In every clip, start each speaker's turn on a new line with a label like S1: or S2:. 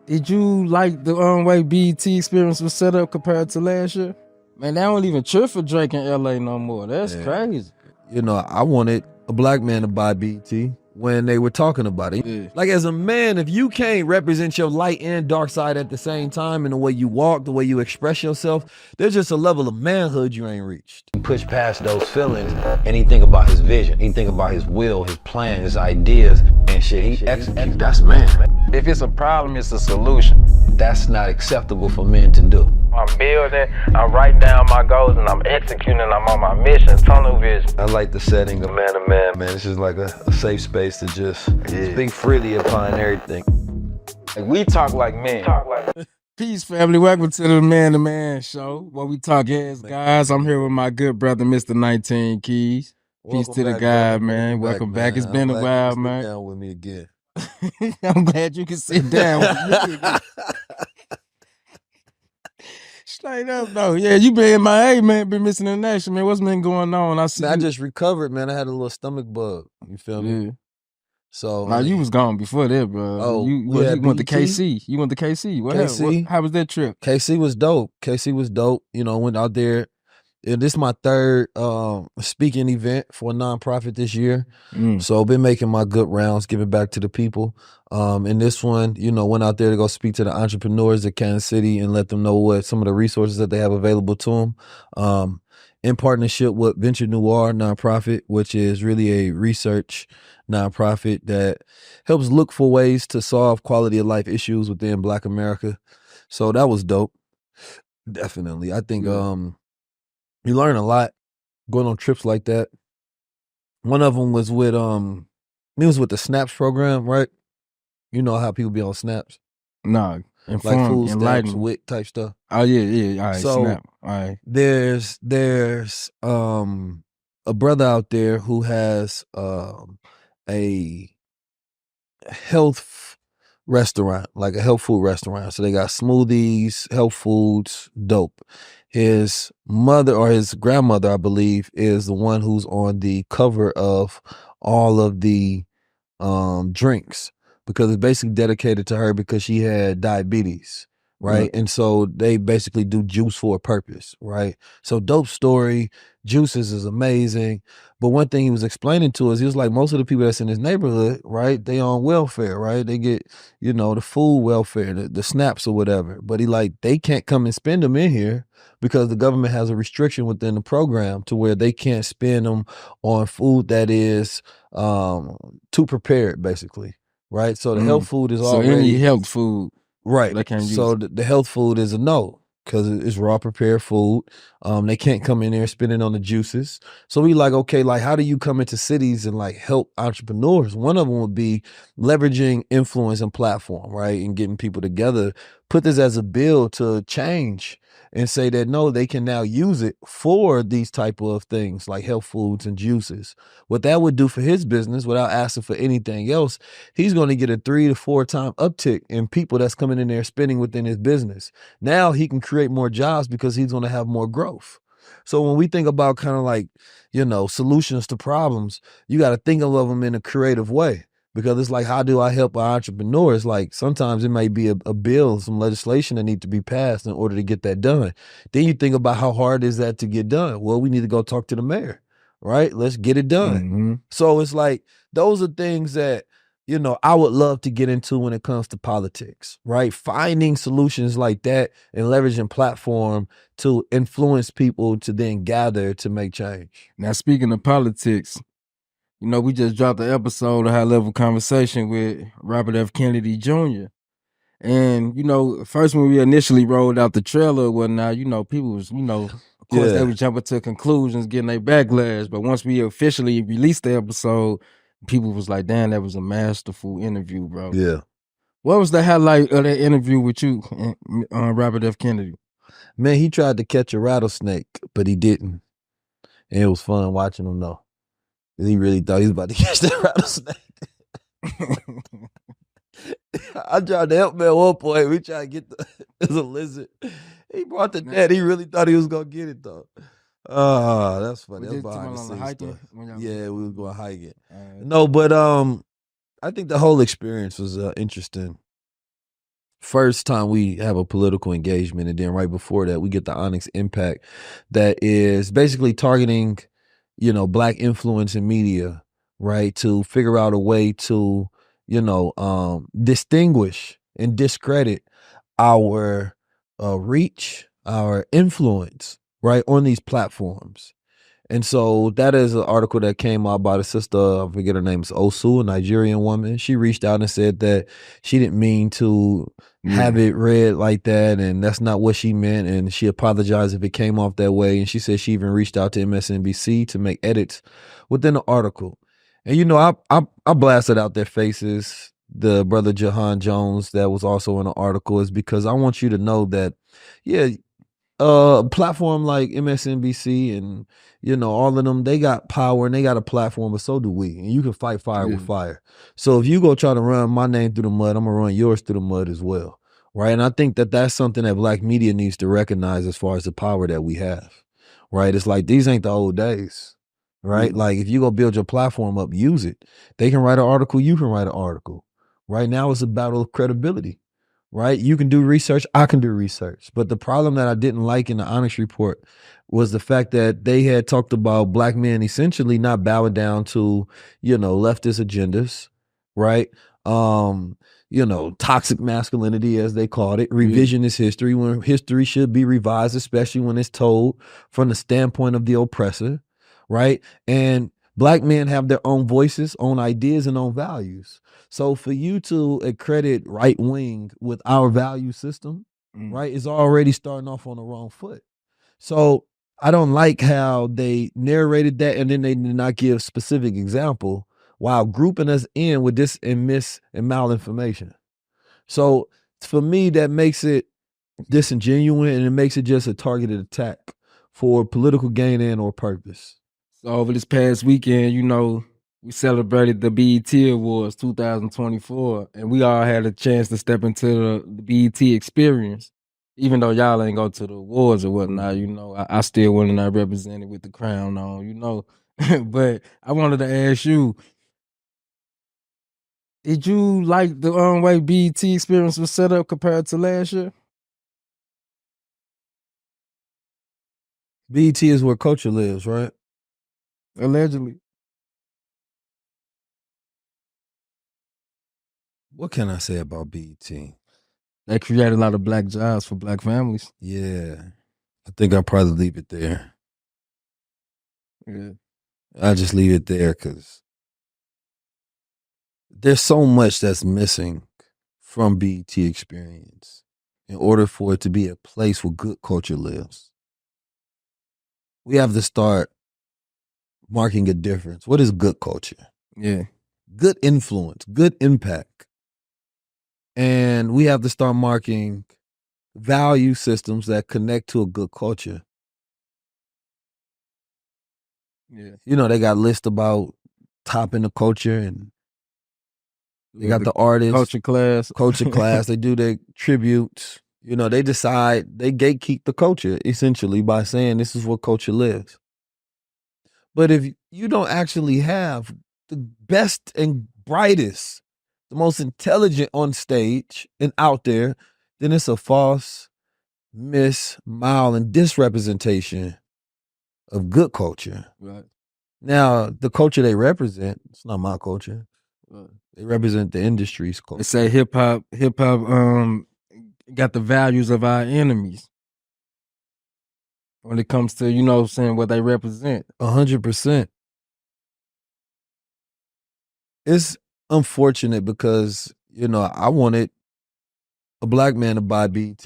S1: Did you like the way BET experience was set up compared to last year? Man, they don't even trip for Drake in LA no more. That's crazy.
S2: You know, I wanted a black man to buy BET when they were talking about it.
S1: Yeah.
S2: Like, as a man, if you can't represent your light and dark side at the same time in the way you walk, the way you express yourself, there's just a level of manhood you ain't reached.
S3: He push past those feelings and he think about his vision. He think about his will, his plan, his ideas, and shit. He execute. That's man. If it's a problem, it's a solution. That's not acceptable for men to do. I'm building, I'm writing down my goals, and I'm executing, I'm on my mission, tunnel vision.
S2: I like the setting of
S3: Man to man.
S2: man. It's just like a safe space to just speak freely upon everything.
S3: Like, we talk like men.
S1: Peace, family. Welcome to the Man to Man show, where we talk as guys. I'm here with my good brother, Mr. 19 Keys. Peace
S2: Welcome
S1: to the
S2: back,
S1: guy,
S2: brother.
S1: man. Welcome back. It's been a while, man.
S2: Sit down with me again.
S1: I'm glad you can sit down with me again. Straight up, though. Yeah, you been MIA, man. Been missing in action, man. What's been going on? I see.
S2: Man, I just recovered, man. I had a little stomach bug. You feel me?
S1: Yeah.
S2: So
S1: Now you was gone before that, bro.
S2: Oh,
S1: you
S2: yeah,
S1: went to
S2: BET?
S1: KC. You went to KC. What
S2: KC?
S1: happened? How was that trip?
S2: KC was dope. KC was dope. You know, went out there. And this is my third speaking event for a nonprofit this year. So been making my good rounds, giving back to the people. And this one, you know, went out there to go speak to the entrepreneurs at Kansas City and let them know what some of the resources that they have available to them. In partnership with Venture Noir nonprofit, which is really a research nonprofit that helps look for ways to solve quality of life issues within Black America. So that was dope. Definitely. I think you learn a lot going on trips like that. One of them was with it was with the Snaps program, right? You know how people be on Snaps,
S1: Nah,
S2: like food stamps,
S1: enlightened.
S2: WIC type stuff.
S1: Oh yeah. All right,
S2: So,
S1: snap. All right.
S2: There's a brother out there who has a health restaurant, like a health food restaurant. So they got smoothies, health foods, dope. His mother or his grandmother, I believe, is the one who's on the cover of all of the drinks, because it's basically dedicated to her because she had diabetes, right? And so they basically do juice for a purpose, right? So dope story. Juices is amazing. But one thing he was explaining to us, he was like, most of the people that's in his neighborhood, right, they on welfare, right? They get, you know, the food welfare, the snaps or whatever. But he like, they can't come and spend them in here because the government has a restriction within the program to where they can't spend them on food that is too prepared, basically, right? So the health food is
S1: So
S2: already
S1: any health food,
S2: right.
S1: they can't use
S2: So
S1: it.
S2: the health food is a no, because it's raw prepared food. They can't come in there and spend it on the juices. So we like, okay, like how do you come into cities and like help entrepreneurs? One of them would be leveraging influence and platform, right? And getting people together, put this as a bill to change and say that no, they can now use it for these type of things like health foods and juices. What that would do for his business without asking for anything else, he's going to get a 3 to 4 time uptick in people that's coming in there spending within his business. Now he can create more jobs because he's going to have more growth. So when we think about kind of like, you know, solutions to problems, you got to think of them in a creative way. Because it's like, how do I help our entrepreneurs? Like sometimes it may be a bill, some legislation that need to be passed in order to get that done. Then you think about how hard is that to get done? Well, we need to go talk to the mayor, right? Let's get it done. So it's like, those are things that, you know, I would love to get into when it comes to politics, right? Finding solutions like that and leveraging platform to influence people to then gather to make change.
S1: Now, speaking of politics, you know, we just dropped an episode of High Level Conversation with Robert F. Kennedy Jr. And, you know, first when we initially rolled out the trailer and whatnot, you know, people was, you know, of course they were jumping to conclusions, getting their backlash. But once we officially released the episode, people was like, damn, that was a masterful interview, bro.
S2: Yeah.
S1: What was the highlight of that interview with you, Robert F. Kennedy?
S2: Man, he tried to catch a rattlesnake, but he didn't. And it was fun watching him though. He really thought he was about to catch that rattlesnake. I tried to help him at one point. We tried to get there's a lizard. He brought the net. He really thought he was gonna get it though. Oh, that's funny. That's behind the scenes stuff. Yeah, we was going hiking. No, but I think the whole experience was interesting. first time we have a political engagement, and then right before that, we get the Onyx Impact that is basically targeting, Black influence in media, right? To figure out a way to, distinguish and discredit our reach, our influence, right, on these platforms. And so that is an article that came out by the sister, I forget her name, is Osu, a Nigerian woman. She reached out and said that she didn't mean to have it read like that, and that's not what she meant, and she apologized if it came off that way. And she said she even reached out to MSNBC to make edits within the article. And I blasted out their faces, the brother Jahan Jones that was also in the article, is because I want you to know that, yeah, a platform like MSNBC and all of them, they got power and they got a platform, but so do we. And you can fight fire with fire. So if you go try to run my name through the mud, I'm gonna run yours through the mud as well, right? And I think that that's something that Black media needs to recognize as far as the power that we have, right? It's like these ain't the old days, right? Like if you go build your platform up, use it. They can write an article, you can write an article. Right now it's a battle of credibility. Right? You can do research, I can do research. But the problem that I didn't like in the Onyx report was the fact that they had talked about Black men essentially not bowing down to, leftist agendas, right? Toxic masculinity, as they called it, revisionist history, when history should be revised, especially when it's told from the standpoint of the oppressor, right? And Black men have their own voices, own ideas, and own values. So for you to accredit right wing with our value system, right, is already starting off on the wrong foot. So I don't like how they narrated that and then they did not give specific example while grouping us in with this and mis and malinformation. So for me, that makes it disingenuous and it makes it just a targeted attack for political gain and or purpose.
S1: So over this past weekend, we celebrated the BET Awards 2024, and we all had a chance to step into the BET experience. Even though y'all ain't go to the awards or whatnot, I still went and I represented with the crown on, But I wanted to ask you, did you like the way BET experience was set up compared to last year?
S2: BET is where culture lives, right?
S1: Allegedly.
S2: What can I say about BET?
S1: They created a lot of Black jobs for Black families.
S2: Yeah. I think I'll probably leave it there.
S1: Yeah.
S2: I'll just leave it there because there's so much that's missing from BET experience in order for it to be a place where good culture lives. We have to start marking a difference. What is good culture?
S1: Yeah.
S2: Good influence, good impact. And we have to start marking value systems that connect to a good culture.
S1: Yeah.
S2: They got lists about top in the culture and they got the artists.
S1: Culture class.
S2: They do their tributes. They decide, they gatekeep the culture essentially by saying this is what culture lives. But if you don't actually have the best and brightest, the most intelligent on stage and out there, then it's a false, mile, and disrepresentation of good culture.
S1: Right.
S2: Now, the culture they represent, it's not my culture. Right. They represent the industry's culture.
S1: They say hip hop got the values of our enemies when it comes to, saying what they represent.
S2: 100%. It's unfortunate because, I wanted a Black man to buy BET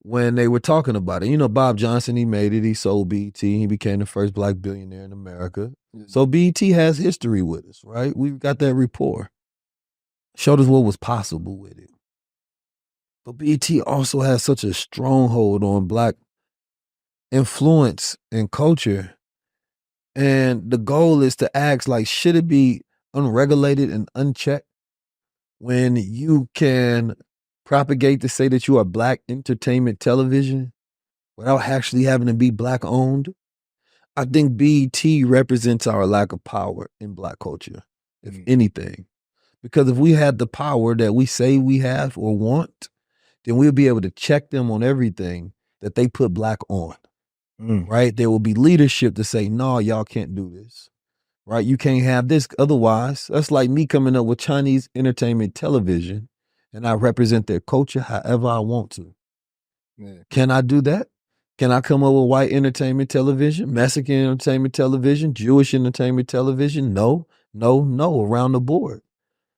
S2: when they were talking about it. Bob Johnson, he made it. He sold BET. He became the first Black billionaire in America. Yeah. So BET has history with us, right? We've got that rapport. Showed us what was possible with it. But BET also has such a stronghold on Black influence and culture. And the goal is to ask, should it be unregulated and unchecked when you can propagate to say that you are Black entertainment television without actually having to be Black owned? I think BET represents our lack of power in Black culture, if anything. Because if we had the power that we say we have or want, then we'll be able to check them on everything that they put black on, right? There will be leadership to say, no, y'all can't do this, right? You can't have this. Otherwise, that's like me coming up with Chinese entertainment television and I represent their culture however I want to.
S1: Yeah.
S2: Can I do that? Can I come up with white entertainment television, Mexican entertainment television, Jewish entertainment television? No, around the board.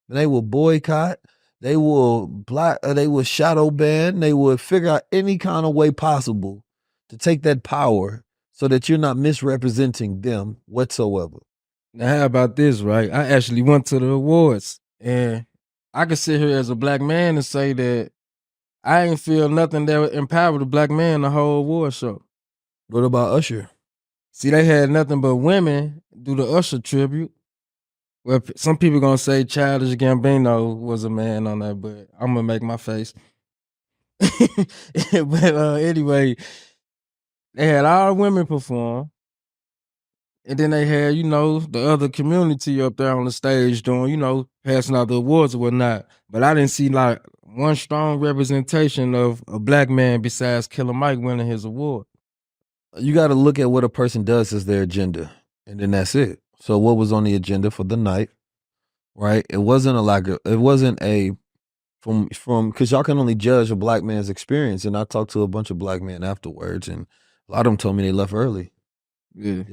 S2: They will boycott. They will they will shadow ban. They will figure out any kind of way possible to take that power so that you're not misrepresenting them whatsoever.
S1: Now, how about this, right? I actually went to the awards, and I could sit here as a black man and say that I ain't feel nothing that would empower the black man the whole award show.
S2: What about Usher?
S1: See, they had nothing but women do the Usher tribute. Well, some people gonna say Childish Gambino was a man on that, but I'm gonna make my face. But anyway, they had all women perform. And then they had, the other community up there on the stage doing, passing out the awards or whatnot. But I didn't see like one strong representation of a black man besides Killer Mike winning his award.
S2: You got to look at what a person does as their agenda, and then that's it. So what was on the agenda for the night, right? It wasn't from because y'all can only judge a black man's experience. And I talked to a bunch of black men afterwards, and a lot of them told me they left early.
S1: Yeah.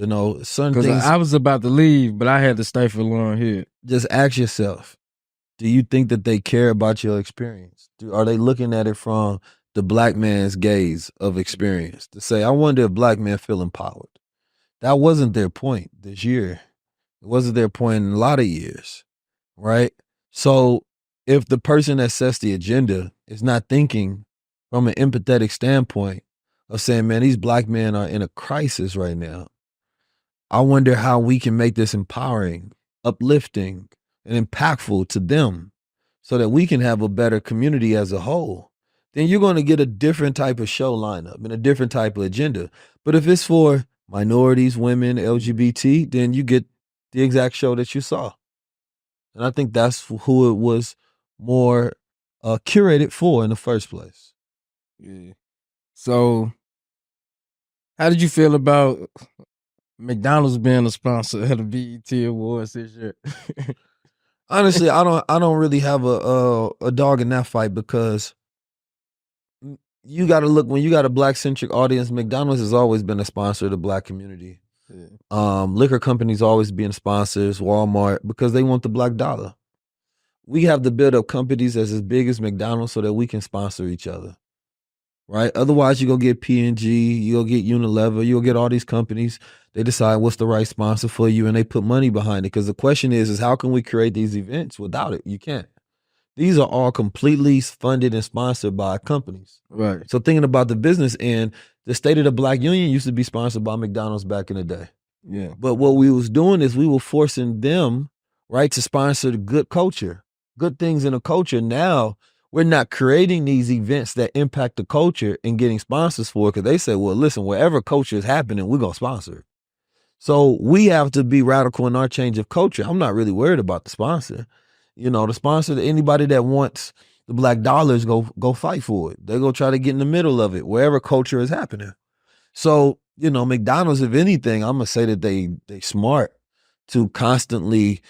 S2: Certain
S1: Because
S2: things.
S1: I was about to leave, but I had to stay for long here.
S2: Just ask yourself, do you think that they care about your experience? Are they looking at it from the black man's gaze of experience to say, I wonder if black men feel empowered? That wasn't their point this year. It wasn't their point in a lot of years, right? So if the person that sets the agenda is not thinking from an empathetic standpoint of saying, man, these black men are in a crisis right now, I wonder how we can make this empowering, uplifting, and impactful to them so that we can have a better community as a whole. Then you're going to get a different type of show lineup and a different type of agenda. But if it's for minorities, women, LGBT, then you get the exact show that you saw. And I think that's who it was more curated for in the first place.
S1: Yeah. So how did you feel about McDonald's being a sponsor of the BET Awards this year?
S2: Honestly, I don't really have a dog in that fight because you got to look, when you got a black centric audience, McDonald's has always been a sponsor of the black community. Yeah. Liquor companies always being sponsors, Walmart, because they want the black dollar. We have to build up companies that's as big as McDonald's so that we can sponsor each other. Right? Otherwise, you go get P&G, you go get Unilever, you'll get all these companies. They decide what's the right sponsor for you, and they put money behind it. Because the question is how can we create these events without it? You can't. These are all completely funded and sponsored by companies.
S1: Right.
S2: So thinking about the business end, the State of the Black Union used to be sponsored by McDonald's back in the day.
S1: Yeah.
S2: But what we was doing is we were forcing them, right, to sponsor the good culture, good things in the culture. Now we're not creating these events that impact the culture and getting sponsors for it because they say, well, listen, wherever culture is happening, we're going to sponsor it. So we have to be radical in our change of culture. I'm not really worried about the sponsor. The sponsor, anybody that wants the black dollars, go fight for it. They go try to get in the middle of it, wherever culture is happening. So, McDonald's, if anything, I'm going to say that they smart to constantly,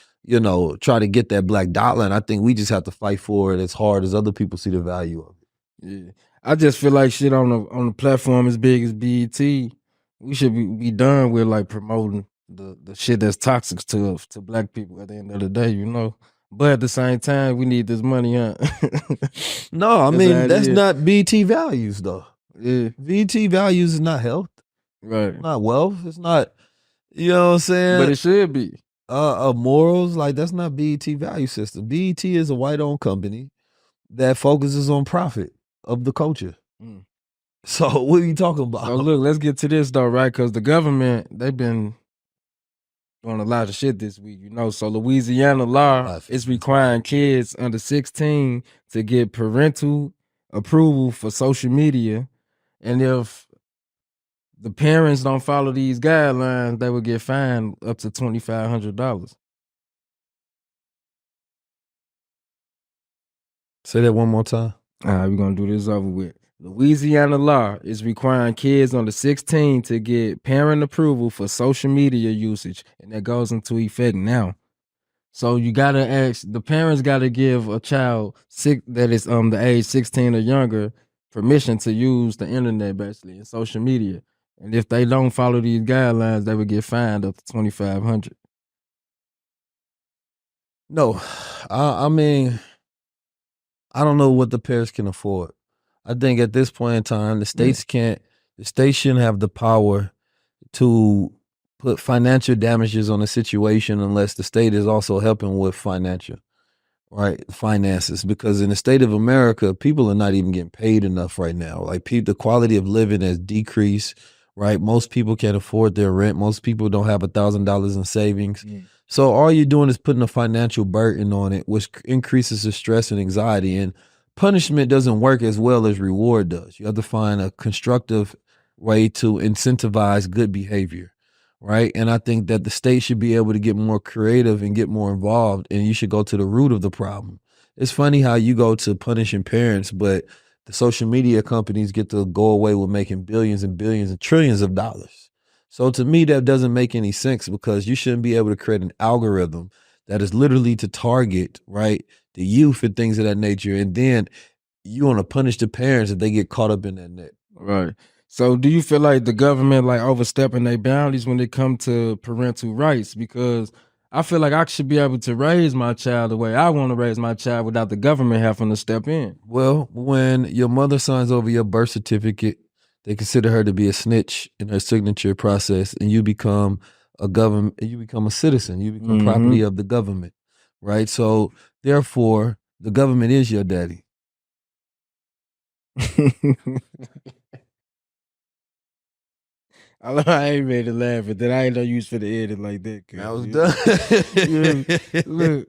S2: try to get that black dollar. And I think we just have to fight for it as hard as other people see the value of it.
S1: Yeah. I just feel like shit on the platform as big as BET, we should be done with like promoting the shit that's toxic to black people at the end of the day, But at the same time, we need this money, huh?
S2: No, I mean, that's not BT values, though.
S1: Yeah.
S2: BT values is not health.
S1: Right.
S2: Not wealth. It's not, you know what I'm saying?
S1: But it should be.
S2: Morals, like that's not BET value system. BET is a white-owned company that focuses on profit of the culture. Mm. So what are you talking about?
S1: So look, let's get to this though, right? Because the government, they've been doing a lot of shit this week, So Louisiana law is requiring kids under 16 to get parental approval for social media. And if the parents don't follow these guidelines, they would get fined up to $2,500.
S2: Say that one more time.
S1: All right, we're gonna do this over with. Louisiana law is requiring kids under 16 to get parent approval for social media usage, and that goes into effect now. So you gotta ask the parents gotta give a child that is the age 16 or younger permission to use the internet basically and social media. And if they don't follow these guidelines, they would get fined up to $2,500.
S2: No, I mean, I don't know what the parents can afford. I think at this point in time, the states shouldn't have the power to put financial damages on a situation unless the state is also helping with finances. Because in the state of America, people are not even getting paid enough right now. Like the quality of living has decreased, right? Most people can't afford their rent. Most people don't have $1,000 in savings. So all you're doing is putting a financial burden on it, which increases the stress and anxiety. And punishment doesn't work as well as reward does. You have to find a constructive way to incentivize good behavior, right? And I think that the state should be able to get more creative and get more involved, and you should go to the root of the problem. It's funny how you go to punishing parents, but the social media companies get to go away with making billions and billions and trillions of dollars. So to me, that doesn't make any sense because you shouldn't be able to create an algorithm that is literally to target, right, the youth and things of that nature. And then you want to punish the parents if they get caught up in that net.
S1: Right. So do you feel like the government like overstepping their boundaries when it comes to parental rights? Because I feel like I should be able to raise my child the way I want to raise my child without the government having to step in.
S2: Well, when your mother signs over your birth certificate, they consider her to be a snitch in her signature process, and you become a citizen, you become property of the government, right? So therefore, the government is your daddy.
S1: I ain't made it laugh, but then I ain't no use for the edit like that.
S2: I was done.
S1: Look,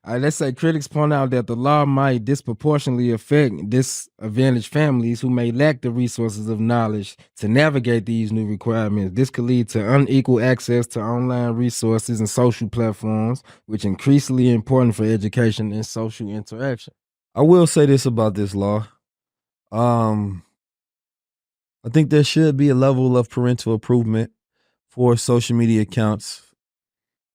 S1: let's say critics point out that the law might disproportionately affect disadvantaged families who may lack the resources of knowledge to navigate these new requirements. This could lead to unequal access to online resources and social platforms, which increasingly important for education and social interaction.
S2: I will say this about this law. I think there should be a level of parental improvement for social media accounts.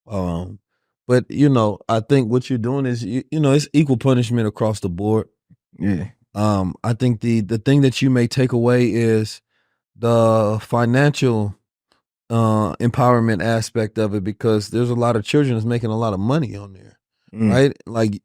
S2: But I think what you're doing is it's equal punishment across the board.
S1: Yeah.
S2: I think the thing that you may take away is the financial empowerment aspect of it, because there's a lot of children that's making a lot of money on there, right? Like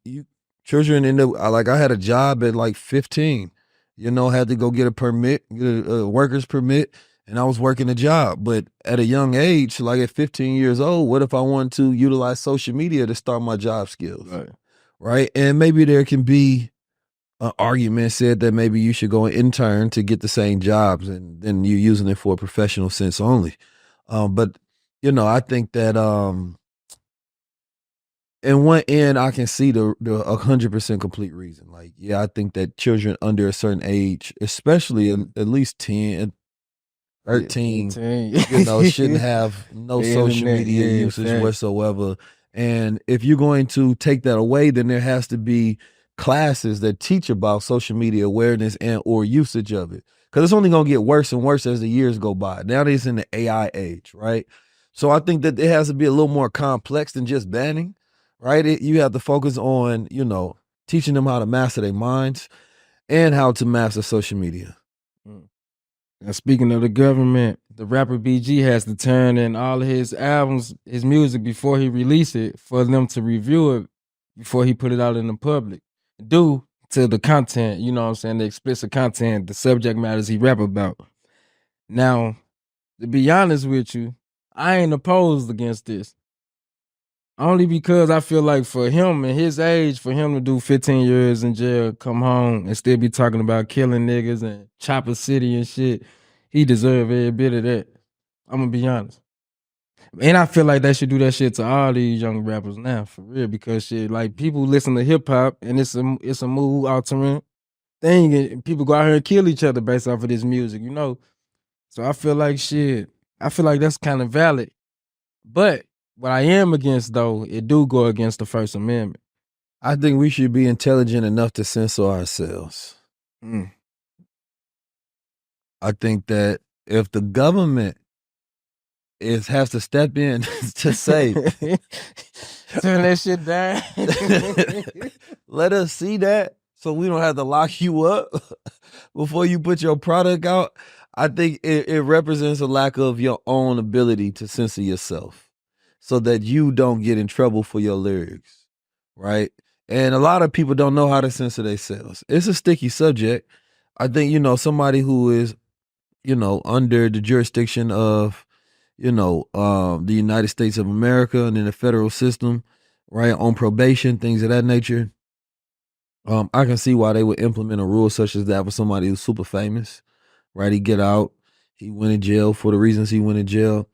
S2: children I had a job at like 15, had to go get a permit, get a worker's permit, and I was working a job. But at a young age, like at 15 years old, what if I wanted to utilize social media to start my job skills? Right? And maybe there can be an argument said that maybe you should go and intern to get the same jobs, and then you're using it for a professional sense only. But I think that in one end, I can see the 100% complete reason. Like, yeah, I think that children under a certain age, especially at least 10, 13, shouldn't have no social media usage whatsoever. And if you're going to take that away, then there has to be classes that teach about social media awareness and or usage of it. Because it's only going to get worse and worse as the years go by. Nowadays in the AI age, right? So I think that it has to be a little more complex than just banning, right? You have to focus on, teaching them how to master their minds and how to master social media.
S1: Now, speaking of the government, the rapper BG has to turn in all of his albums, his music before he release it for them to review it before he put it out in the public. Due to the content, the explicit content, the subject matters he rap about. Now, to be honest with you, I ain't opposed against this. Only because I feel like for him and his age, for him to do 15 years in jail, come home and still be talking about killing niggas and Chopper City and shit, he deserve every bit of that. I'm gonna be honest. And I feel like they should do that shit to all these young rappers now, for real, because shit, like people listen to hip hop and it's a mood altering thing, and people go out here and kill each other based off of this music, So I feel like that's kind of valid. But what I am against, though, it do go against the First Amendment.
S2: I think we should be intelligent enough to censor ourselves.
S1: Mm.
S2: I think that if the government has to step in to say,
S1: turn that shit down.
S2: let us see that so we don't have to lock you up before you put your product out. I think it represents a lack of your own ability to censor yourself so that you don't get in trouble for your lyrics, right? And a lot of people don't know how to censor themselves. It's a sticky subject. I think, somebody who is, under the jurisdiction of, the United States of America and in the federal system, right, on probation, things of that nature, I can see why they would implement a rule such as that for somebody who's super famous, right? He get out, he went in jail for the reasons he went in jail.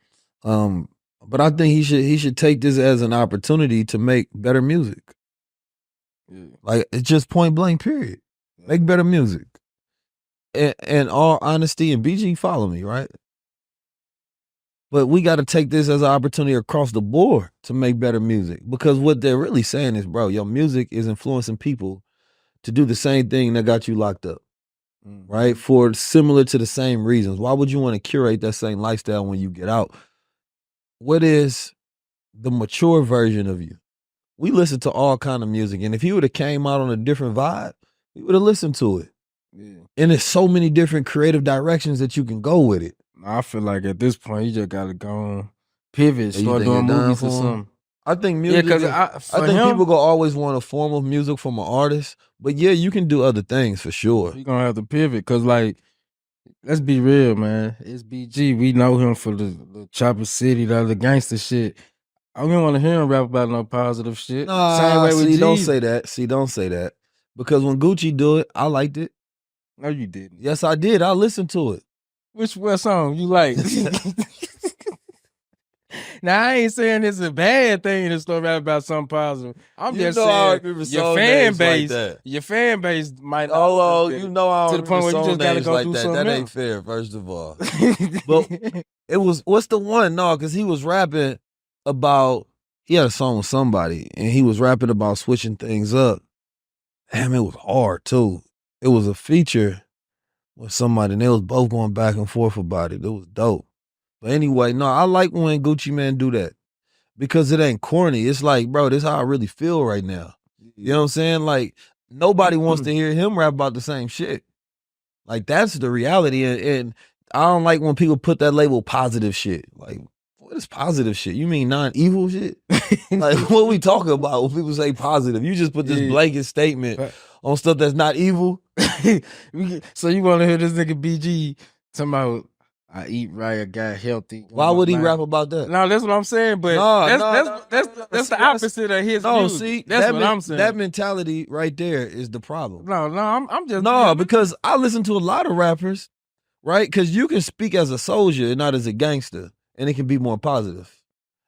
S2: But I think he should take this as an opportunity to make better music.
S1: Yeah.
S2: Like, it's just point blank, period. Make better music. And all honesty, and BG, follow me, right? But we got to take this as an opportunity across the board to make better music, because what they're really saying is, bro, your music is influencing people to do the same thing that got you locked up, right? For similar to the same reasons. Why would you want to curate that same lifestyle when you get out? What is the mature version of you? We listen to all kind of music, and if he would have came out on a different vibe, we would have listened to it. Yeah. And there's so many different creative directions that you can go with it.
S1: I feel like at this point you just gotta go on, pivot, start doing movies or something.
S2: I think music. Yeah, because I think people gonna always want a form of music from an artist, but yeah, you can do other things for sure.
S1: You're gonna have to pivot, cause like, let's be real, man. It's BG. We know him for the Chopper City, the other gangster shit. I don't want to hear him rap about no positive shit.
S2: Nah, same way with Jeezy. Don't say that. See, don't say that. Because when Gucci do it, I liked it.
S1: No, you didn't.
S2: Yes, I did. I listened to it.
S1: What song you like? Now, I ain't saying it's a bad thing to start rapping about something positive. I'm just saying your fan base might not.
S2: Oh, you know I don't
S1: to the point where you just gotta go do something.
S2: That ain't fair, first of all. But it was, what's the one? No, because he was rapping about, he had a song with somebody, and he was rapping about switching things up. Damn, it was hard too. It was a feature with somebody, and they was both going back and forth about it. It was dope. But anyway, no, I like when Gucci Mane do that, because it ain't corny. It's like, bro, this is how I really feel right now. You know what I'm saying? Like, nobody wants to hear him rap about the same shit. Like, that's the reality. And I don't like when people put that label positive shit. Like, what is positive shit? You mean non-evil shit? Like, what we talking about when people say positive? You just put this blanket statement on stuff that's not evil.
S1: So you want to hear this nigga BG talking about, I eat right, I got healthy.
S2: Why would he rap about that?
S1: No, that's what I'm saying. But that's the opposite of his music.
S2: See,
S1: that's what I'm saying.
S2: That mentality right there is the problem.
S1: No, I'm just
S2: because I listen to a lot of rappers, right? Because you can speak as a soldier and not as a gangster, and it can be more positive.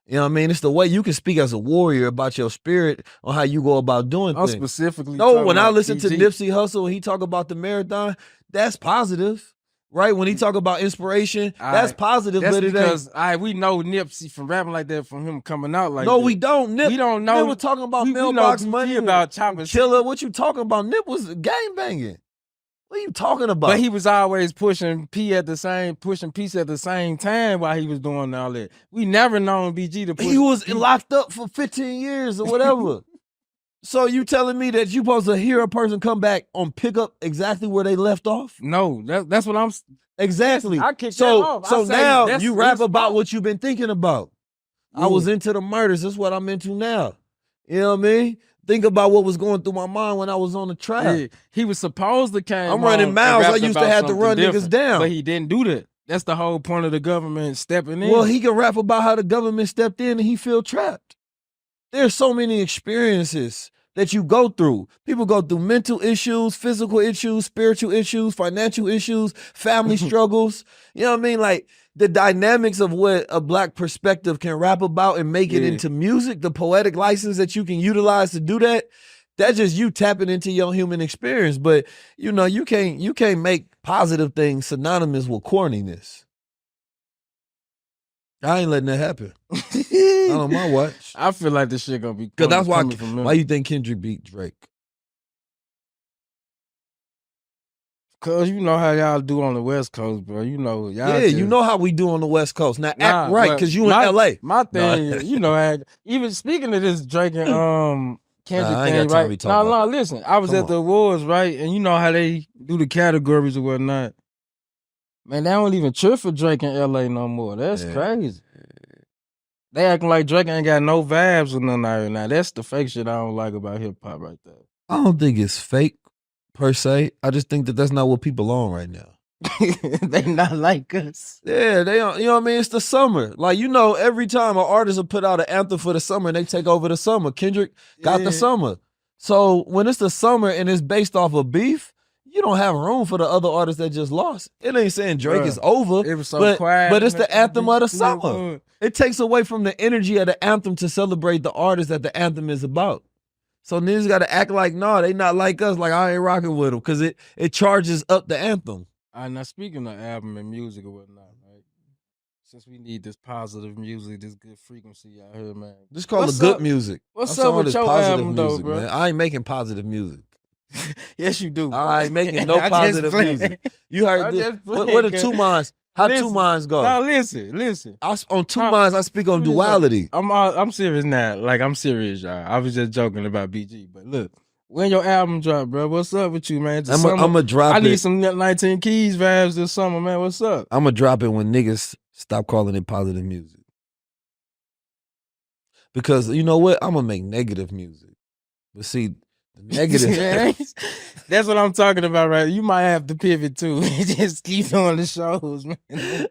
S2: You know what I mean? It's the way you can speak as a warrior about your spirit on how you go about doing things.
S1: Specifically.
S2: No, when I listen to Nipsey Hussle and he talk about the marathon, that's positive. Right, when he talk about inspiration, that's positive.
S1: That's
S2: but
S1: because we know Nipsey from rapping like that, from him coming out like that.
S2: No, we don't.
S1: We don't know.
S2: Nip was talking about mailbox money,
S1: about choppers.
S2: Killer. What you talking about? Nip was gang banging. What are you talking about?
S1: But he was always pushing peace at the same time while he was doing all that. We never known BG to push.
S2: He was locked up for 15 years or whatever. So you telling me that you supposed to hear a person come back on pick up exactly where they left off?
S1: No, that's what I'm.
S2: Exactly.
S1: I kicked that off.
S2: So now you rap about what you've been thinking about. I was into the murders. That's what I'm into now. You know what I mean? Think about what was going through my mind when I was on the track.
S1: Yeah. He was supposed to come.
S2: I'm running miles. I used to have to run niggas down.
S1: But he didn't do that. That's the whole point of the government stepping in.
S2: Well, he can rap about how the government stepped in and he feel trapped. There's so many experiences that you go through. People go through mental issues, physical issues, spiritual issues, financial issues, family struggles. You know what I mean? Like, the dynamics of what a black perspective can rap about and make it into music, the poetic license that you can utilize to do that, that's just you tapping into your human experience. But, you can't make positive things synonymous with corniness. I ain't letting that happen. Not on my watch.
S1: I feel like this shit gonna be
S2: Because that's
S1: coming from
S2: why you think Kendrick beat Drake?
S1: Cause you know how y'all do on the West Coast, bro. You know, y'all
S2: you know how we do on the West Coast. Now act right,
S1: but
S2: because you in LA.
S1: My thing, you know, even speaking of this Drake and Kendrick
S2: I ain't
S1: thing,
S2: got time to
S1: right?
S2: be talking about
S1: Listen, I was at the awards, right? And you know how they do the categories or whatnot. Man, they don't even trip for Drake in LA no more. That's crazy. They acting like Drake ain't got no vibes or nothing out here now. That's the fake shit I don't like about hip hop right there.
S2: I don't think it's fake per se. I just think that that's not what people on right now.
S1: They not like us.
S2: Yeah, they don't. You know what I mean? It's the summer. Like, you know, every time an artist will put out an anthem for the summer and they take over the summer. Kendrick got the summer. So when it's the summer and it's based off of beef, you don't have room for the other artists that just lost. It ain't saying Drake is over,
S1: it was so quiet,
S2: but it's the anthem of the summer. It takes away from the energy of the anthem to celebrate the artist that the anthem is about. So niggas got to act like, no, they not like us. Like, I ain't rocking with them because it charges up the anthem.
S1: Now, speaking of album and music or whatnot, right? Since we need this positive music, this good frequency out here, man.
S2: Just call it good music.
S1: What's up with your album, though, bro?
S2: Man. I ain't making positive music.
S1: Yes, you do.
S2: I ain't making no positive music. You heard this? What are two minds? How two minds go?
S1: No, listen.
S2: On two minds, I speak on duality.
S1: I'm serious now. Like, I'm serious, y'all. I was just joking about BG, but look. When your album drop, bro? What's up with you, man?
S2: I'm gonna drop it.
S1: I need some 19 Keys vibes this summer, man. What's up?
S2: I'm gonna drop it when niggas stop calling it positive music. Because you know what? I'm gonna make negative music. But see, the negative.
S1: That's what I'm talking about, right? You might have to pivot too. Just keep doing the shows, man.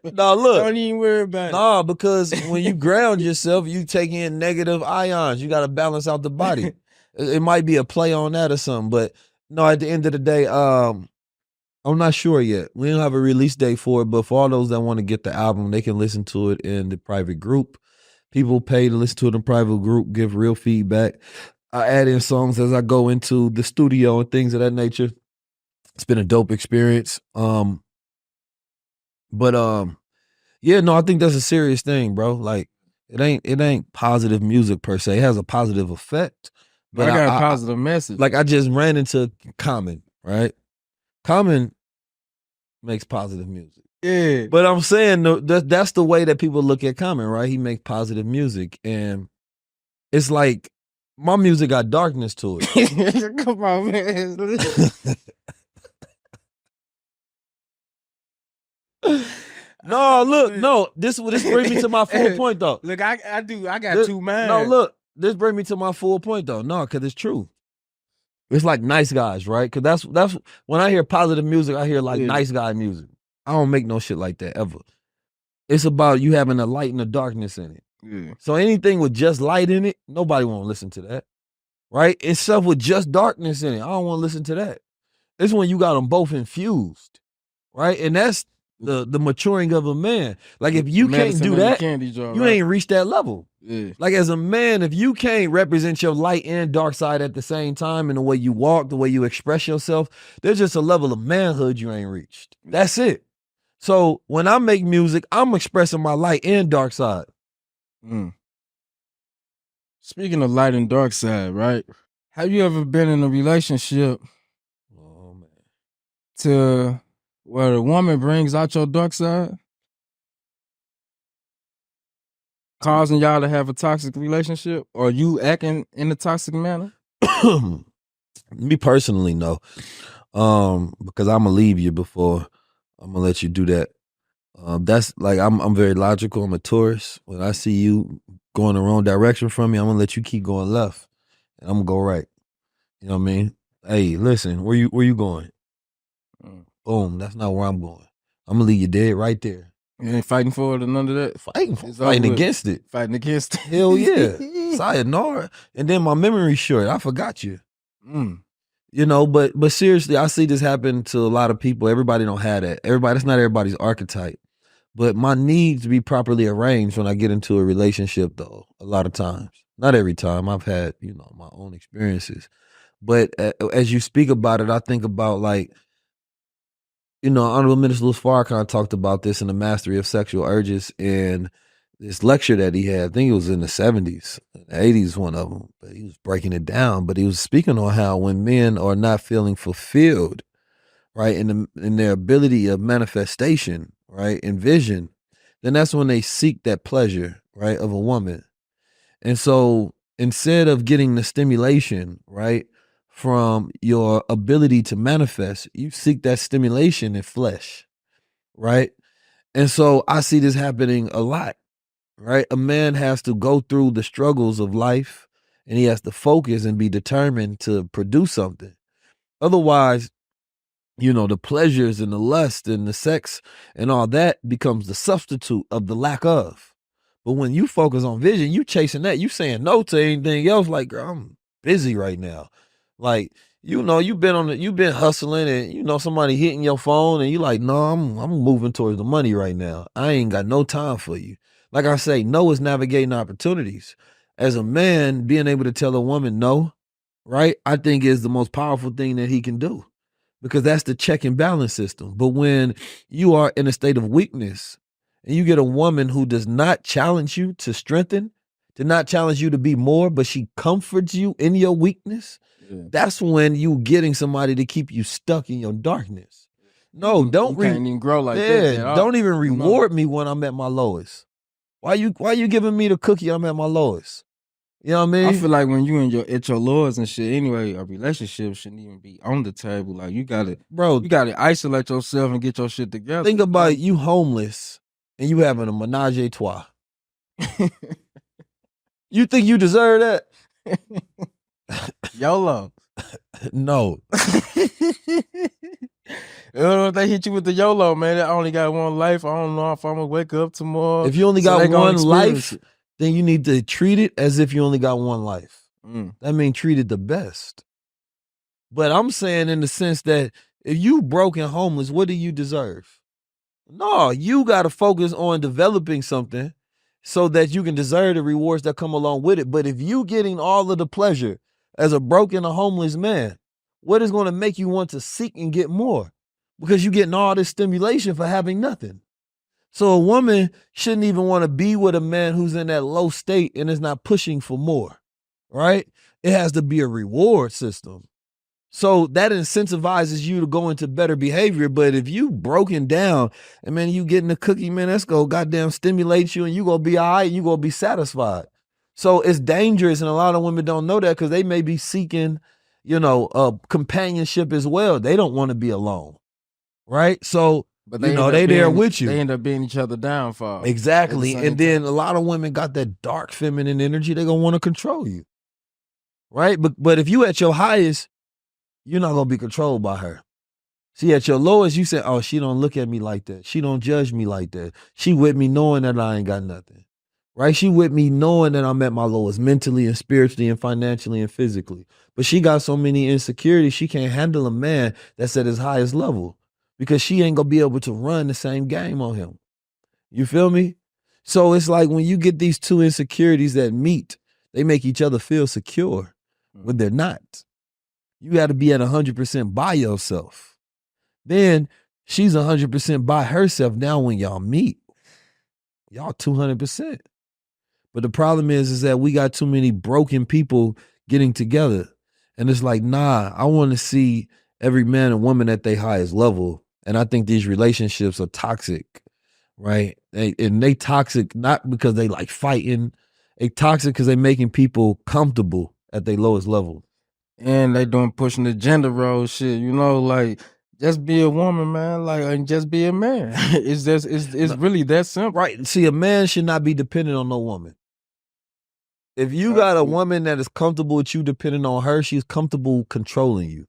S2: No, look.
S1: Don't even worry about it.
S2: No, because when you ground yourself, you take in negative ions. You got to balance out the body. It might be a play on that or something, but no, at the end of the day, I'm not sure yet. We don't have a release date for it, but for all those that want to get the album, they can listen to it in the private group. People pay to listen to it in private group, give real feedback. I add in songs as I go into the studio and things of that nature. It's been a dope experience. Yeah, no, I think that's a serious thing, bro. Like, it ain't positive music per se. It has a positive effect.
S1: But I got a positive message.
S2: Like, I just ran into Common, right? Common makes positive music.
S1: Yeah.
S2: But I'm saying that's the way that people look at Common, right? He makes positive music. And it's like, my music got darkness to it.
S1: Come on, man.
S2: No, look, no. This brings me to my full point, though.
S1: Look, I got two minds.
S2: No, look. This brings me to my full point, though. No, because it's true. It's like nice guys, right? Because that's when I hear positive music, I hear like nice guy music. I don't make no shit like that ever. It's about you having a light and a darkness in it.
S1: Yeah.
S2: So anything with just light in it, nobody won't listen to that, right? It's stuff with just darkness in it. I don't want to listen to that. It's when you got them both infused, right? And that's the maturing of a man. Like, if you can't do that, you ain't reached that level.
S1: Yeah.
S2: Like, as a man, if you can't represent your light and dark side at the same time in the way you walk, the way you express yourself, there's just a level of manhood you ain't reached. That's it. So when I make music, I'm expressing my light and dark side.
S1: Speaking of light and dark side, right? Have you ever been in a relationship to where the woman brings out your dark side? Causing y'all to have a toxic relationship? Or you acting in a toxic manner?
S2: Me personally, no. Because I'm gonna leave you before I'm gonna let you do that. That's like, I'm very logical. I'm a tourist. When I see you going the wrong direction from me, I'm gonna let you keep going left, and I'm gonna go right. You know what I mean? Hey, listen, where you going? Boom. That's not where I'm going. I'm gonna leave you dead right there.
S1: You ain't fighting for it or none of that?
S2: Fighting against it.
S1: Fighting against it.
S2: Hell yeah. Sayonara. And then my memory's short. I forgot you. You know, but seriously, I see this happen to a lot of people. Everybody don't have that. That's not everybody's archetype. But my needs be properly arranged when I get into a relationship, though, a lot of times. Not every time. I've had, my own experiences. But as you speak about it, I think about, like, Honorable Minister Louis Farrakhan talked about this in The Mastery of Sexual Urges, and this lecture that he had. I think it was in the 70s, 80s, one of them. But he was breaking it down. But he was speaking on how when men are not feeling fulfilled, right, in their ability of manifestation, right, and vision, then that's when they seek that pleasure, right, of a woman. And so instead of getting the stimulation, right, from your ability to manifest, you seek that stimulation in flesh, right? And so I see this happening a lot, right? A man has to go through the struggles of life and he has to focus and be determined to produce something. Otherwise, the pleasures and the lust and the sex and all that becomes the substitute of the lack of. But when you focus on vision, you chasing that, you saying no to anything else. Like, girl, I'm busy right now. Like, you've been hustling and somebody hitting your phone and you like, no, I'm moving towards the money right now. I ain't got no time for you. Like I say, no is navigating opportunities. As a man, being able to tell a woman no, right, I think is the most powerful thing that he can do. Because that's the check and balance system. But when you are in a state of weakness and you get a woman who does not challenge you to strengthen, to not challenge you to be more, but she comforts you in your weakness, that's when you getting somebody to keep you stuck in your darkness. No,
S1: don't can't even grow like that.
S2: Don't even reward me when I'm at my lowest. Why you giving me the cookie? I'm at my lowest. You know what I mean?
S1: I feel like when you at your lowest and shit, anyway, a relationship shouldn't even be on the table. Like you gotta isolate yourself and get your shit together.
S2: Think about you homeless and you having a menage a trois. You think you deserve that?
S1: YOLO.
S2: No.
S1: If they hit you with the YOLO, man, I only got one life. I don't know if I'm gonna wake up tomorrow.
S2: If you only got one life, then you need to treat it as if you only got one life. That means treat it the best. But I'm saying in the sense that if you broke and homeless, what do you deserve? No, you got to focus on developing something so that you can deserve the rewards that come along with it. But if you getting all of the pleasure as a broken or homeless man, what is going to make you want to seek and get more? Because you're getting all this stimulation for having nothing. So a woman shouldn't even want to be with a man who's in that low state and is not pushing for more, right? It has to be a reward system. So that incentivizes you to go into better behavior. But if you broken down and man, you getting the cookie, man, that's going to goddamn stimulate you and you going to be all right and you going to be satisfied. So it's dangerous. And a lot of women don't know that because they may be seeking, companionship as well. They don't want to be alone, right? So, but they there with you.
S1: They end up being each other downfall.
S2: Exactly. And then a lot of women got that dark feminine energy. They're going to want to control you, right? But if you at your highest, you're not going to be controlled by her. See, at your lowest, you say, oh, she don't look at me like that. She don't judge me like that. She with me knowing that I ain't got nothing, right? She with me knowing that I'm at my lowest mentally and spiritually and financially and physically. But she got so many insecurities, she can't handle a man that's at his highest level because she ain't going to be able to run the same game on him. You feel me? So it's like when you get these two insecurities that meet, they make each other feel secure when they're not. You got to be at 100% by yourself. Then she's 100% by herself. Now when y'all meet, y'all 200%. But the problem is that we got too many broken people getting together. And it's like, nah, I want to see every man and woman at their highest level. And I think these relationships are toxic, right? They toxic not because they like fighting. They toxic because they making people comfortable at their lowest level.
S1: And they pushing the gender role shit, like just be a woman, man, like and just be a man. It's really that simple.
S2: Right. See, a man should not be dependent on no woman. If you got a woman that is comfortable with you depending on her, she's comfortable controlling you.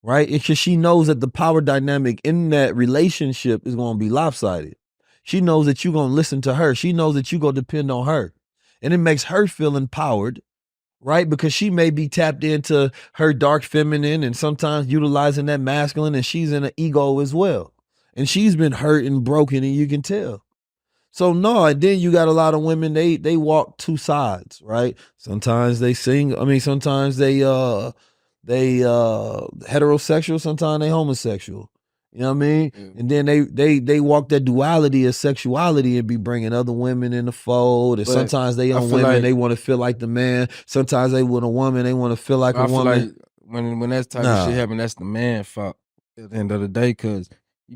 S2: Right? Because she knows that the power dynamic in that relationship is going to be lopsided. She knows that you're going to listen to her. She knows that you're going to depend on her. And it makes her feel empowered. Right? Because she may be tapped into her dark feminine and sometimes utilizing that masculine, and she's in an ego as well. And she's been hurt and broken, and you can tell. So no, and then you got a lot of women, they walk two sides, right? Sometimes they sometimes they heterosexual, sometimes they homosexual. You know what I mean?
S1: Yeah.
S2: And then they walk that duality of sexuality and be bringing other women in the fold. And
S1: But
S2: sometimes they
S1: I
S2: on
S1: feel
S2: women,
S1: like-
S2: they want to feel like the man. Sometimes they want a woman, they want to feel like
S1: I
S2: a
S1: feel
S2: woman.
S1: like when that type of
S2: Nah.
S1: shit happen, that's the man fault at the end of the day. Cause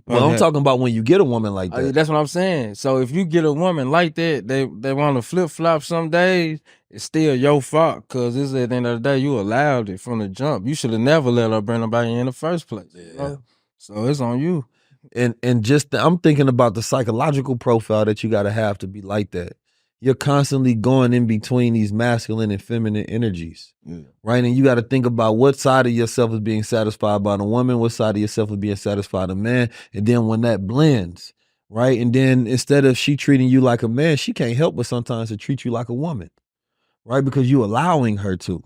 S2: Well, I'm talking about when you get a woman like
S1: Oh, yeah,
S2: that.
S1: that's what I'm saying. So if you get a woman like that, they want to flip flop some days. It's still your fault because it's at the end of the day you allowed it from the jump. You should have never let her bring nobody in the first place. You know? So it's on you.
S2: And just I'm thinking about the psychological profile that you got to have be like that. You're constantly going in between these masculine and feminine energies, right? And you got to think about what side of yourself is being satisfied by the woman, what side of yourself is being satisfied by the man, and then when that blends, right? And then instead of she treating you like a man, she can't help but sometimes to treat you like a woman, right? Because you allowing her to.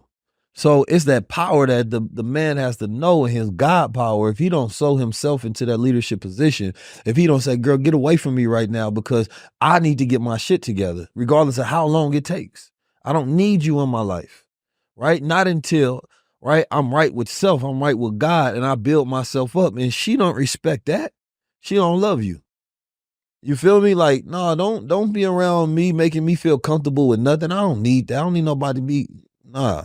S2: So it's that power that the man has to know in his God power. If he don't sow himself into that leadership position, if he don't say, girl, get away from me right now because I need to get my shit together, regardless of how long it takes. I don't need you in my life, right? Not until, right, I'm right with self, I'm right with God, and I build myself up. And she don't respect that. She don't love you. You feel me? Like, no, don't be around me making me feel comfortable with nothing. I don't need that. I don't need nobody to be. Nah,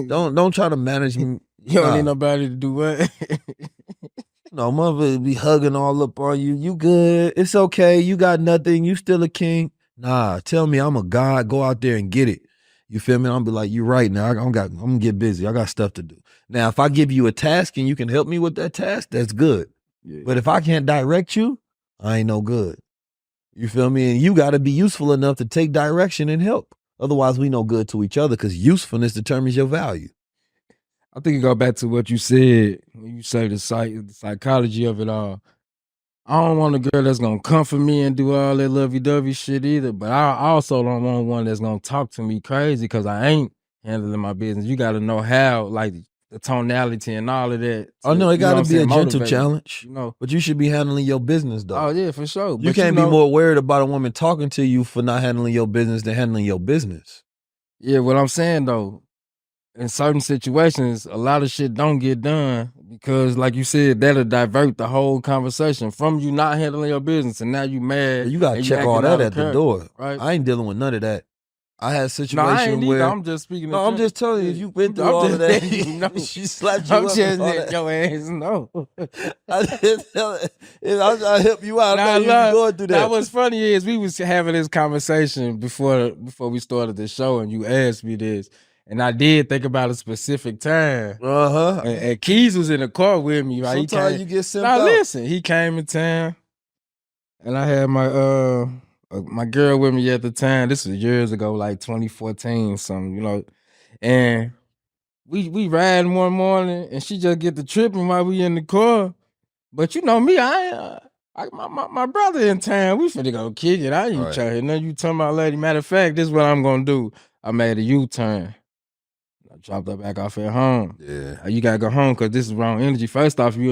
S2: don't try to manage me.
S1: You don't need nobody to do what?
S2: No, mother be hugging all up on you. You good? It's okay. You got nothing. You still a king. Nah, tell me I'm a god. Go out there and get it. You feel me? I'll be like, you're right now. I'm gonna get busy. I got stuff to do. Now, if I give you a task and you can help me with that task, that's good.
S1: Yeah.
S2: But if I can't direct you, I ain't no good. You feel me? And you got to be useful enough to take direction and help. Otherwise, we no good to each other because usefulness determines your value.
S1: I think it go back to what you said when you say the psychology of it all. I don't want a girl that's gonna comfort me and do all that lovey-dovey shit either, but I also don't want one that's gonna talk to me crazy because I ain't handling my business. You got to know how, like the tonality and all of that.
S2: Oh no, it got to be a gentle
S1: motivate
S2: challenge.
S1: you know.
S2: But you should be handling your business though.
S1: Oh yeah, for sure.
S2: You can't be more worried about a woman talking to you for not handling your business than handling your business.
S1: Yeah, what I'm saying though, in certain situations, a lot of shit don't get done because, like you said, that'll divert the whole conversation from you not handling your business and now you mad.
S2: You got to check all that at the door.
S1: Right?
S2: I ain't dealing with none of that. I had a situation
S1: no, I ain't
S2: where
S1: either. I'm just speaking.
S2: No, I'm just telling you, if you went through all of that, she slapped you
S1: I'm
S2: up.
S1: just letting your ass know.
S2: I just tell it. I'm trying to help you out. I know you going through that.
S1: Now, what's funny is we was having this conversation before we started the show, and you asked me this, and I did think about a specific time. And Keys was in the car with me. Right?
S2: Sometimes you get sent
S1: out.
S2: out.
S1: Listen, he came in town, and I had my girl with me at the time. This was years ago, like 2014, something, you know. And we riding one morning, and she just get the tripping while we in the car. But you know me, my brother in town. We finna go kick it. I ain't trying to hear nothing you talking about, lady. Matter of fact, this is what I'm gonna do. I made a U-turn. I dropped her back off at home.
S2: Yeah,
S1: you gotta go home because this is wrong energy. First off, you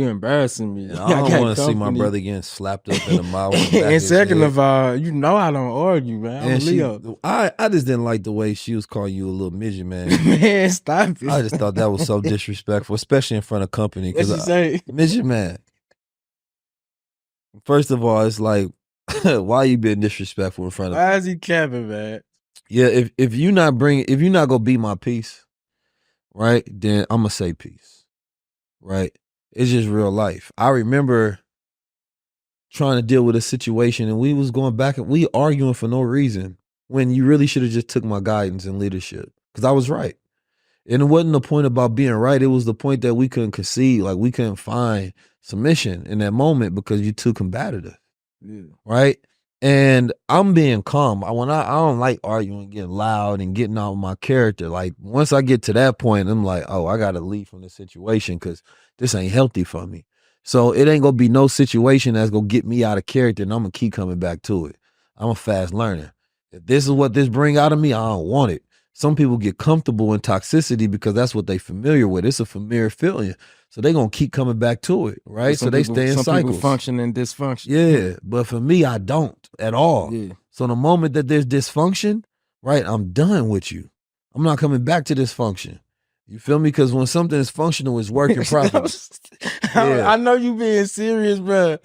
S1: embarrassing me.
S2: Yeah, I don't want to see my brother getting slapped up in the mouth.
S1: And second of all, you know I don't argue, man. I'm Leo.
S2: I just didn't like the way she was calling you a little midget, man.
S1: Man, stop it.
S2: I just thought that was so disrespectful, especially in front of company.
S1: What'd she say?
S2: Midget, man. First of all, it's like, why you being disrespectful in front of?
S1: Why is he capping, man?
S2: Yeah, if you not gonna be my peace, right? Then I'm gonna say peace, right? It's just real life. I remember trying to deal with a situation, and we was going back and we arguing for no reason when you really should have just took my guidance and leadership because I was right. And it wasn't the point about being right. It was the point that we couldn't concede, like we couldn't find submission in that moment because you're too combative, right? And I'm being calm. I don't like arguing, getting loud, and getting out of my character. Like once I get to that point, I'm like, oh, I gotta leave from this situation because this ain't healthy for me. So it ain't gonna be no situation that's gonna get me out of character, and I'm gonna keep coming back to it. I'm a fast learner. If this is what this bring out of me, I don't want it. Some people get comfortable in toxicity because that's what they familiar with. It's a familiar feeling. So they're going to keep coming back to it, right? So they stay in cycles.
S1: Some people function in dysfunction.
S2: Yeah, but for me, I don't at all.
S1: Yeah.
S2: So the moment that there's dysfunction, right, I'm done with you. I'm not coming back to dysfunction. You feel me? Because when something is functional, it's working properly.
S1: I know you being serious, bro.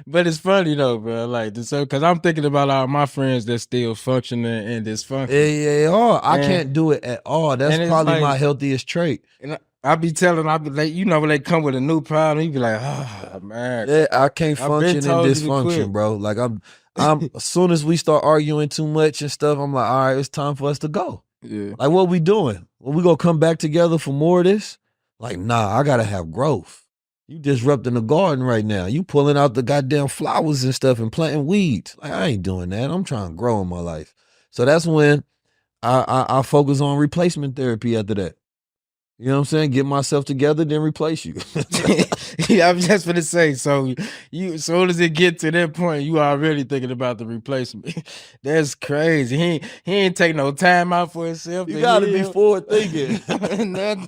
S1: But it's funny though, bro. Like, because I'm thinking about all my friends that still functioning and dysfunctional.
S2: Yeah. I can't do it at all. That's probably my healthiest trait.
S1: And I be like, when they come with a new problem, you be like, oh man.
S2: Yeah, I can't function in dysfunction, bro. Like I'm as soon as we start arguing too much and stuff, I'm like, all right, it's time for us to go.
S1: Yeah.
S2: Like, what we doing? Well, we gonna come back together for more of this? Like, nah, I gotta have growth. You disrupting the garden right now. You pulling out the goddamn flowers and stuff and planting weeds. Like, I ain't doing that. I'm trying to grow in my life. So that's when I focus on replacement therapy after that. You know what I'm saying? Get myself together, then replace you.
S1: Yeah, I'm just gonna say. So as soon as it get to that point, you already thinking about the replacement. That's crazy. He ain't take no time out for himself.
S2: You gotta be forward thinking. No,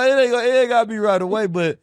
S2: it ain't gotta be right away, but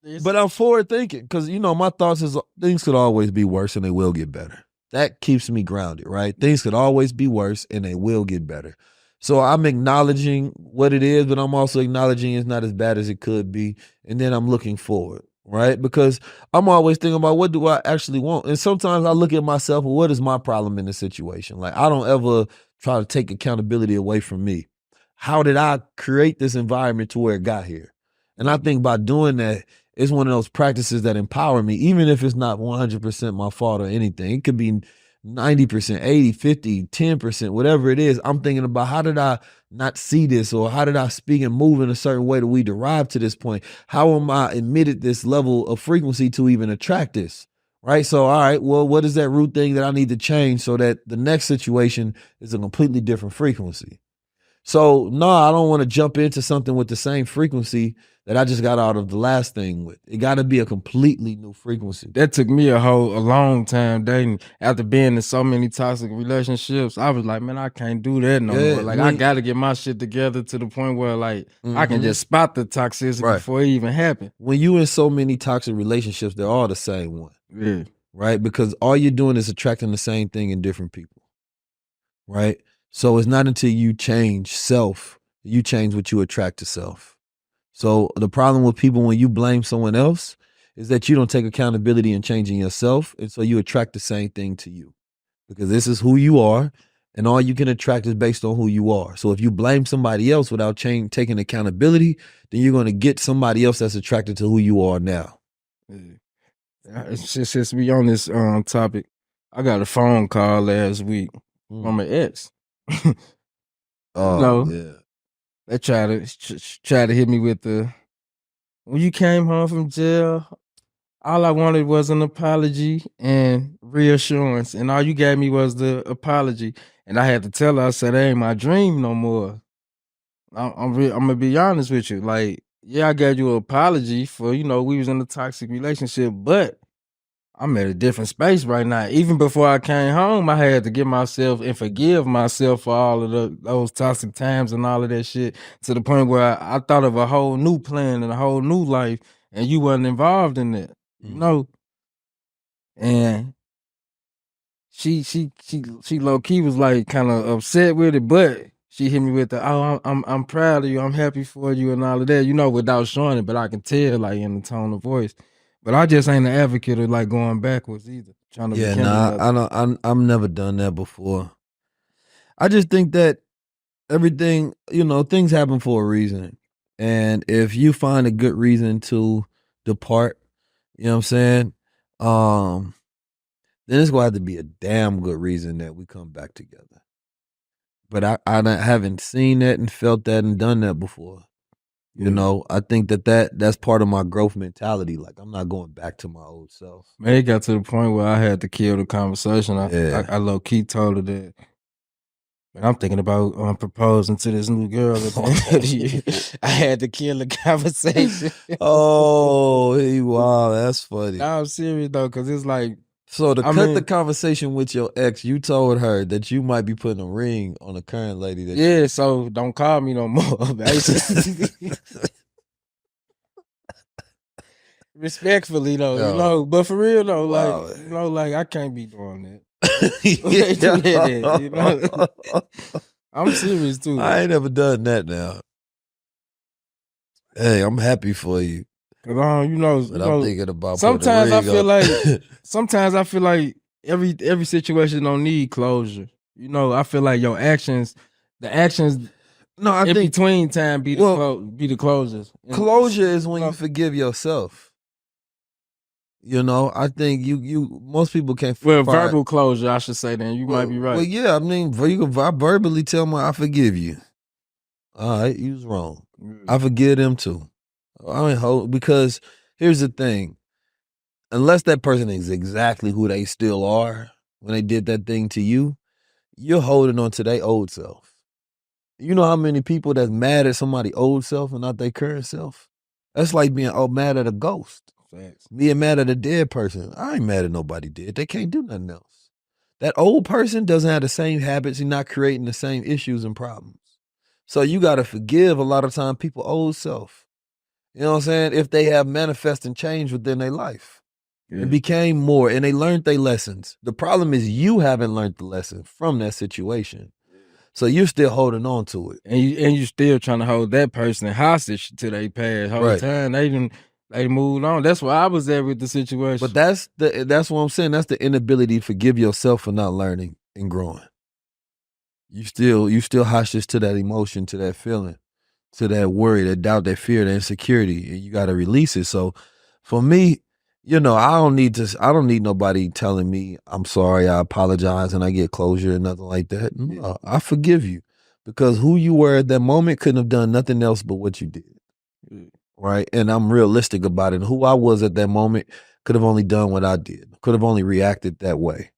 S2: I'm forward thinking because my thoughts is things could always be worse and they will get better. That keeps me grounded, right? Things could always be worse and they will get better. So I'm acknowledging what it is, but I'm also acknowledging it's not as bad as it could be. And then I'm looking forward, right? Because I'm always thinking about what do I actually want? And sometimes I look at myself, well, what is my problem in the situation? Like, I don't ever try to take accountability away from me. How did I create this environment to where it got here? And I think by doing that, it's one of those practices that empower me, even if it's not 100% my fault or anything. It could be 90%, 80, 50, 10%, whatever it is. I'm thinking about how did I not see this, or how did I speak and move in a certain way that we derived to this point? How am I emitted this level of frequency to even attract this? Right? So, all right, well, what is that root thing that I need to change so that the next situation is a completely different frequency? So, no, I don't want to jump into something with the same frequency that I just got out of the last thing with. It got to be a completely new frequency.
S1: That took me a long time dating. After being in so many toxic relationships, I was like, man, I can't do that no more. Like, I got to get my shit together to the point where, like, I can just spot the toxicity before it even happened.
S2: When you in so many toxic relationships, they're all the same one.
S1: Yeah.
S2: Right? Because all you're doing is attracting the same thing in different people. Right? So it's not until you change self, you change what you attract to self. So the problem with people when you blame someone else is that you don't take accountability in changing yourself. And so you attract the same thing to you because this is who you are and all you can attract is based on who you are. So if you blame somebody else without taking accountability, then you're going to get somebody else that's attracted to who you are now.
S1: It's just we on this topic. I got a phone call last week from an ex.
S2: Yeah.
S1: They try to hit me with when you came home from jail, all I wanted was an apology and reassurance, and all you gave me was the apology. And I had to tell her, I said, that ain't my dream no more. I'm gonna be honest with you. Like, yeah, I gave you an apology for, we was in a toxic relationship, but I'm at a different space right now. Even before I came home, I had to get myself and forgive myself for all of those toxic times and all of that shit, to the point where I thought of a whole new plan and a whole new life, and you wasn't involved in that, And she low key was like kind of upset with it, but she hit me with the, I'm proud of you, I'm happy for you, and all of that, without showing it, but I can tell, like, in the tone of voice. But I just ain't an advocate of, like, going backwards either.
S2: I've never done that before. I just think that everything, things happen for a reason. And if you find a good reason to depart, you know what I'm saying? Then it's gonna have to be a damn good reason that we come back together. But I haven't seen that and felt that and done that before. I think that's part of my growth mentality. Like, I'm not going back to my old self.
S1: Man, it got to the point where I had to kill the conversation. I low key told her that. And I'm thinking about proposing to this new girl at the end of the year. I had to kill the conversation.
S2: Oh, wow, that's funny.
S1: No, I'm serious though, because it's like.
S2: So to cut the conversation with your ex, you told her that you might be putting a ring on the current lady.
S1: So don't call me no more. Respectfully though, but for real though, wow. Like I can't be doing that. I'm serious too.
S2: I ain't never done that now. Hey, I'm happy for you.
S1: Cause
S2: But I'm thinking about
S1: sometimes I
S2: putting a
S1: feel like every situation don't need closure. I feel like the actions
S2: No, I
S1: in
S2: think
S1: between time be the closures.
S2: closure is when you forgive yourself. I think most people can't.
S1: Verbal closure, I should say. Then you might be right.
S2: Well, yeah, I mean, you can verbally tell me I forgive you. All right, you was wrong. I forgive them too. I ain't hold because here's the thing. Unless that person is exactly who they still are when they did that thing to you, you're holding on to their old self. You know how many people that's mad at somebody old self and not their current self? That's like being mad at a ghost.
S1: Facts.
S2: Being mad at a dead person. I ain't mad at nobody dead. They can't do nothing else. That old person doesn't have the same habits. He's not creating the same issues and problems. So you got to forgive a lot of time people old self. You know what I'm saying? If they have manifest and change within their life. It became more and they learned their lessons. The problem is you haven't learned the lesson from that situation. So you're still holding on to it.
S1: And you still trying to hold that person hostage to their past whole time. They moved on. That's where I was at with the situation.
S2: But that's what I'm saying. That's the inability to forgive yourself for not learning and growing. You still hostage to that emotion, to that feeling, to that worry, that doubt, that fear, that insecurity, and you got to release it. So for me, I don't need nobody telling me I'm sorry, I apologize, and I get closure and nothing like that. No, I forgive you because who you were at that moment couldn't have done nothing else but what you did. Right. And I'm realistic about it. And who I was at that moment could have only done what I did, could have only reacted that way.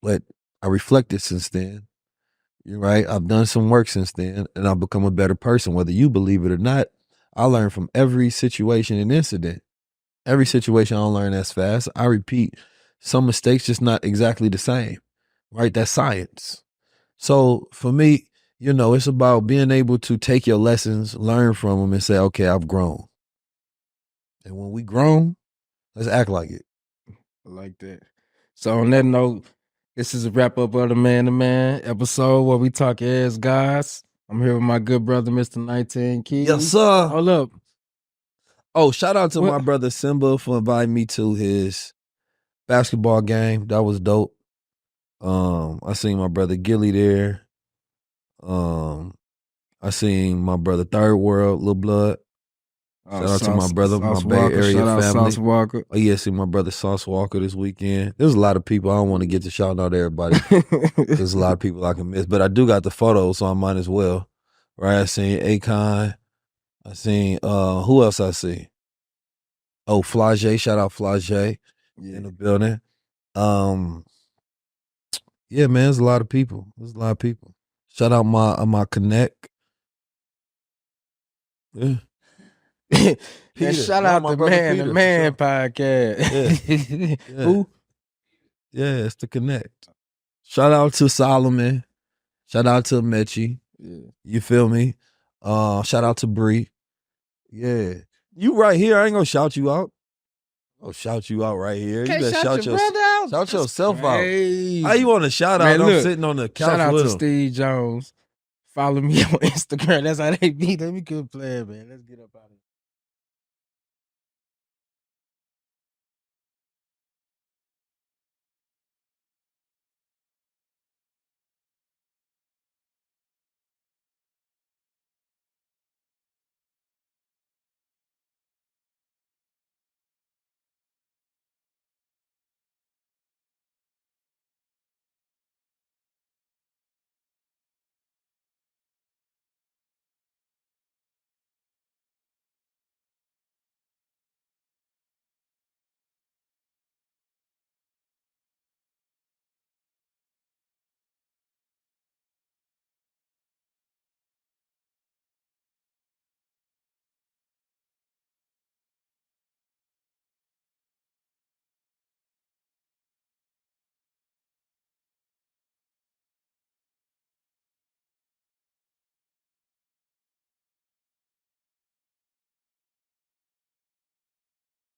S2: But I reflected since then. You're right. I've done some work since then and I've become a better person. Whether you believe it or not, I learn from every situation and incident. Every situation I don't learn as fast. I repeat some mistakes, just not exactly the same. Right? That's science. So for me, it's about being able to take your lessons, learn from them and say, okay, I've grown. And when we grown, let's act like it.
S1: I like that. So on that note, this is a wrap up of the Man to Man episode where we talk as guys. I'm here with my good brother, Mr. 19 Keys.
S2: Yes, sir.
S1: Hold up.
S2: Oh, shout out to my brother Simba for inviting me to his basketball game. That was dope. I seen my brother Gilly there. I seen my brother Third World, Lil Blood. Shout out to my brother, my Bay Area family.
S1: Sauce Walker.
S2: Oh yeah, see my brother Sauce Walker this weekend. There's a lot of people. I don't want to get to shout out everybody. There's a lot of people I can miss, but I do got the photos, so I might as well. Right? I seen Akon. I seen who else I see? Oh, Flage. Shout out Flage in the building. Yeah, man, there's a lot of people. Shout out my connect. Yeah.
S1: And shout out the Man podcast.
S2: Yeah.
S1: Who?
S2: Yeah, it's the connect. Shout out to Solomon. Shout out to Mechi. Yeah. You feel me? Shout out to Bree. Yeah. You right here. I ain't gonna shout you out. I'll shout you out right here.
S1: Can't
S2: you
S1: shout your brother out.
S2: Shout yourself
S1: crazy.
S2: out. How you want to shout out? I'm sitting on the couch
S1: shout out
S2: with
S1: to
S2: him.
S1: Steve Jones. Follow me on Instagram. That's how they beat. Let me quit playing, man. Let's get up out of here.